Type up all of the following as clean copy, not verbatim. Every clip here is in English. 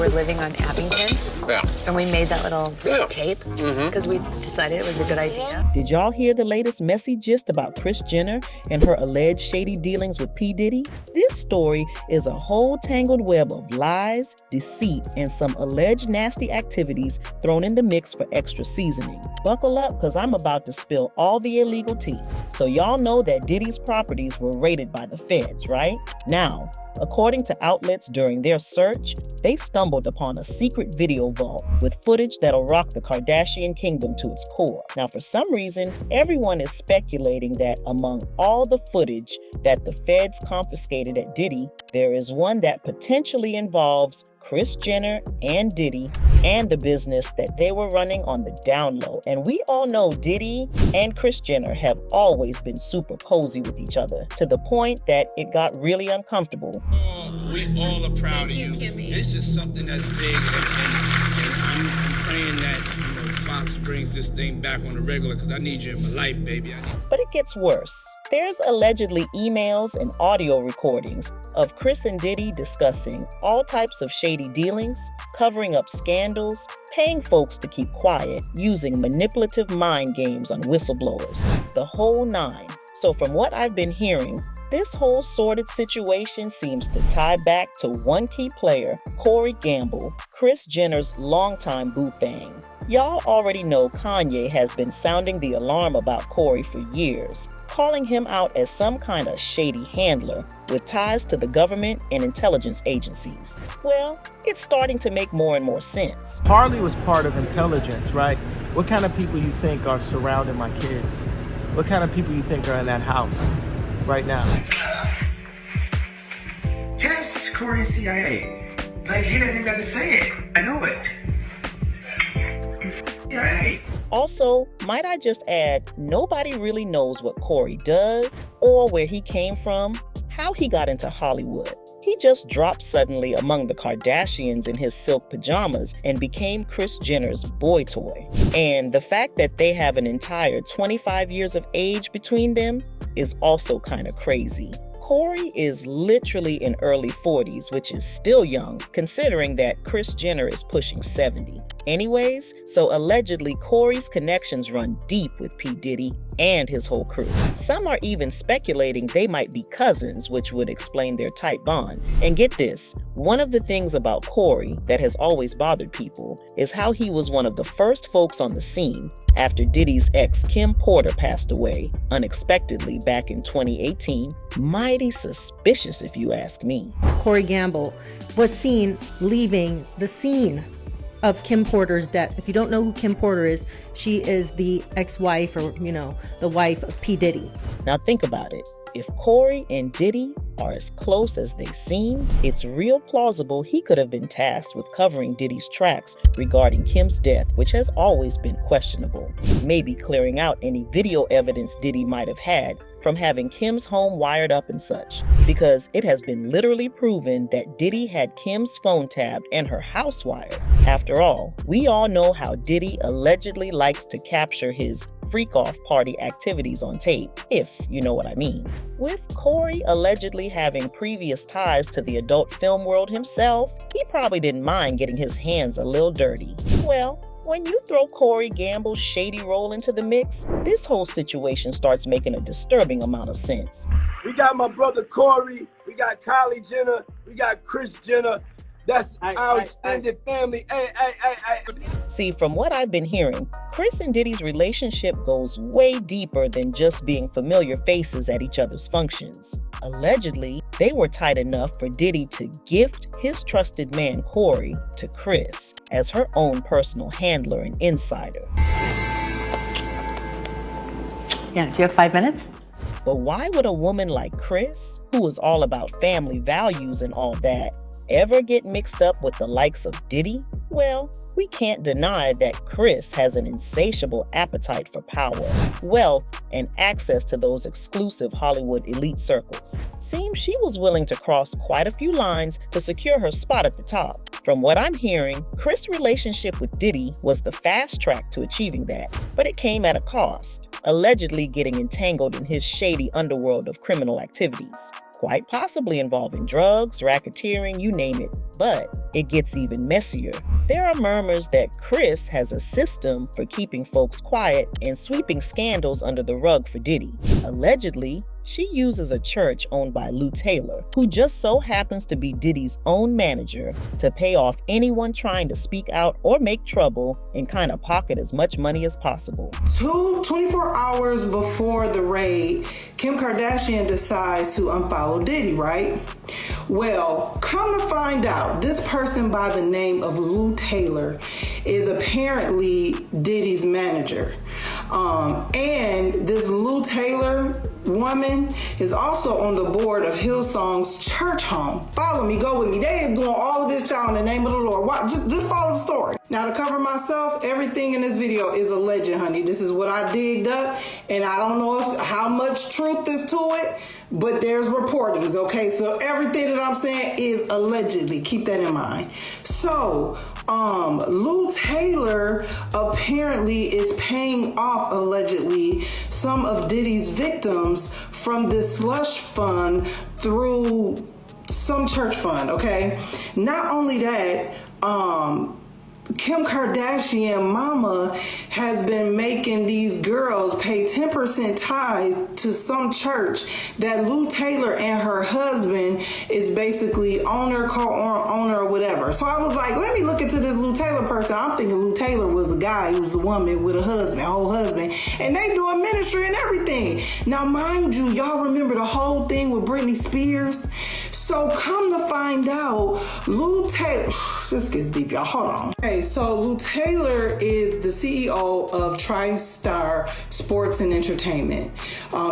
were living on Abington. Yeah. And we made that little tape Mm-hmm. because we decided it was a good idea. Did y'all hear the latest messy gist about Kris Jenner and her alleged shady dealings with P. Diddy? This story is a whole tangled web of lies, deceit, and some alleged nasty activities thrown in the mix for extra seasoning. Buckle up, because I'm about to spill all the illegal tea. So y'all know that Diddy's properties were raided by the feds, right? Now, according to outlets during their search, they stumbled upon a secret video vault with footage that'll rock the Kardashian kingdom to its core. Now, for some reason, everyone is speculating that among all the footage that the feds confiscated at Diddy, there is one that potentially involves Kris Jenner and Diddy and the business that they were running on the down low. And we all know Diddy and Kris Jenner have always been super cozy with each other, to the point that it got really uncomfortable. We all are proud of you. This is something that's big, and I'm praying that Fox brings this thing back on the regular, because I need you in my life, baby. But it gets worse. There's allegedly emails and audio recordings of Kris and Diddy discussing all types of shady dealings, covering up scandals, paying folks to keep quiet, using manipulative mind games on whistleblowers, the whole nine. So from what I've been hearing, this whole sordid situation seems to tie back to one key player, Corey Gamble, Kris Jenner's longtime boo thing. Y'all already know Kanye has been sounding the alarm about Corey for years, calling him out as some kind of shady handler with ties to the government and intelligence agencies. Well, it's starting to make more and more sense. Harley was part of intelligence, right? What kind of people you think are surrounding my kids? What kind of people you think are in that house right now? Yes, it's Corey CIA. Like, he didn't even have to say it. I know it. CIA. Also, might I just add, nobody really knows what Corey does or where he came from, how he got into Hollywood. He just dropped suddenly among the Kardashians in his silk pajamas and became Kris Jenner's boy toy. And the fact that they have an entire 25 years of age between them is also kind of crazy. Corey is literally in early 40s, which is still young, considering that Kris Jenner is pushing 70. Anyways, so allegedly Corey's connections run deep with P. Diddy and his whole crew. Some are even speculating they might be cousins, which would explain their tight bond. And get this, one of the things about Corey that has always bothered people is how he was one of the first folks on the scene after Diddy's ex Kim Porter passed away unexpectedly back in 2018. Mighty suspicious if you ask me. Corey Gamble was seen leaving the scene of Kim Porter's death. If you don't know who Kim Porter is, she is the ex-wife, or the wife of P. Diddy. Now think about it. If Corey and Diddy are as close as they seem, it's real plausible he could have been tasked with covering Diddy's tracks regarding Kim's death, which has always been questionable. Maybe clearing out any video evidence Diddy might have had from having Kim's home wired up and such, because it has been literally proven that Diddy had Kim's phone tabbed and her house wired. After all, we all know how Diddy allegedly likes to capture his freak-off party activities on tape, if you know what I mean. With Corey allegedly having previous ties to the adult film world himself, he probably didn't mind getting his hands a little dirty. Well, when you throw Corey Gamble's shady role into the mix, this whole situation starts making a disturbing amount of sense. We got my brother Corey, we got Kylie Jenner, we got Kris Jenner. That's our extended family. Hey. See, from what I've been hearing, Kris and Diddy's relationship goes way deeper than just being familiar faces at each other's functions. Allegedly, they were tight enough for Diddy to gift his trusted man Corey to Kris as her own personal handler and insider. Yeah, do you have 5 minutes? But why would a woman like Kris, who is all about family values and all that, ever get mixed up with the likes of Diddy? Well, we can't deny that Kris has an insatiable appetite for power, wealth, and access to those exclusive Hollywood elite circles. Seems she was willing to cross quite a few lines to secure her spot at the top. From what I'm hearing, Kris' relationship with Diddy was the fast track to achieving that, but it came at a cost, allegedly getting entangled in his shady underworld of criminal activities. quite possibly involving drugs, racketeering, you name it. But it gets even messier. There are murmurs that Kris has a system for keeping folks quiet and sweeping scandals under the rug for Diddy. Allegedly, she uses a church owned by Lou Taylor, who just so happens to be Diddy's own manager, to pay off anyone trying to speak out or make trouble and kind of pocket as much money as possible. 24 hours before the raid, Kim Kardashian decides to unfollow Diddy, right? Well, come to find out, this person by the name of Lou Taylor is apparently Diddy's manager. And this Lou Taylor woman is also on the board of Hillsong's church home. Follow me, go with me. They is doing all of this, y'all, in the name of the Lord. Why? Just follow the story. Now, to cover myself, everything in this video is alleged, honey. This is what I digged up, and I don't know how much truth is to it, but there's reportings, okay? So everything that I'm saying is allegedly. Keep that in mind. So, Lou Taylor apparently is paying off, allegedly, some of Diddy's victims from this slush fund through some church fund, okay? Not only that, Kim Kardashian mama has been making these girls pay 10% tithes to some church that Lou Taylor and her husband is basically owner, co-owner, or whatever. So I was like, let me look into this Lou Taylor person. I'm thinking Lou Taylor was a guy, he was a woman with a husband, whole husband, and they doing ministry and everything. Now, mind you, y'all remember the whole thing with Britney Spears? So come to find out, Lou Taylor, this gets deep, y'all, hold on. Okay, so Lou Taylor is the CEO of TriStar Sports and Entertainment.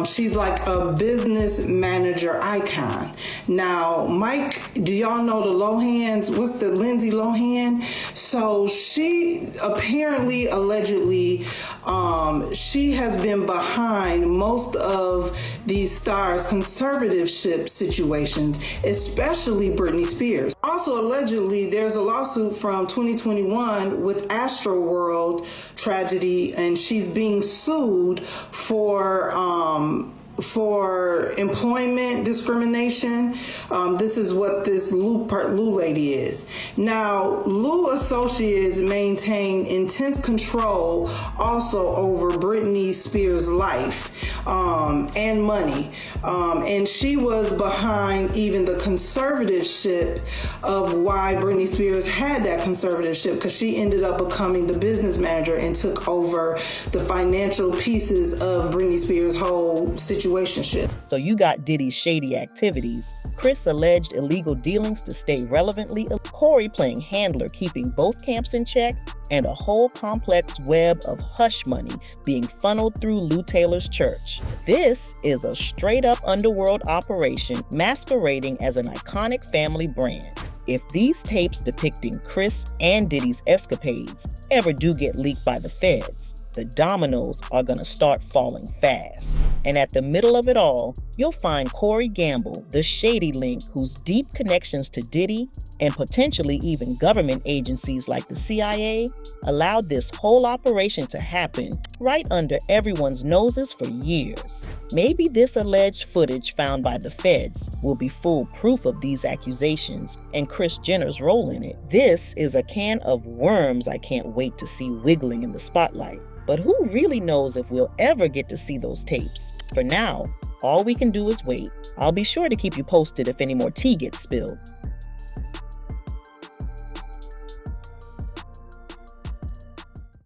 She's like a business manager icon. Now, Mike, do y'all know the Lohans? What's the Lindsay Lohan? So she apparently, allegedly, she has been behind most of these stars' conservatorship situations, especially Britney Spears. Also, allegedly, there's a lawsuit from 2021 with Astroworld tragedy, and she's being sued for employment discrimination. This is what this Lou lady is. Now, Lou Associates maintain intense control also over Britney Spears' life and money. And she was behind even the conservatorship of why Britney Spears had that conservatorship, because she ended up becoming the business manager and took over the financial pieces of Britney Spears' whole situationship. So you got Diddy's shady activities, Kris alleged illegal dealings to stay relevantly, Corey playing handler keeping both camps in check, and a whole complex web of hush money being funneled through Lou Taylor's church. This is a straight-up underworld operation masquerading as an iconic family brand. If these tapes depicting Kris and Diddy's escapades ever do get leaked by the feds, the dominoes are gonna start falling fast. And at the middle of it all, you'll find Corey Gamble, the shady link whose deep connections to Diddy and potentially even government agencies like the CIA allowed this whole operation to happen right under everyone's noses for years. Maybe this alleged footage found by the feds will be full proof of these accusations and Kris Jenner's role in it. This is a can of worms I can't wait to see wiggling in the spotlight. But who really knows if we'll ever get to see those tapes? For now, all we can do is wait. I'll be sure to keep you posted if any more tea gets spilled.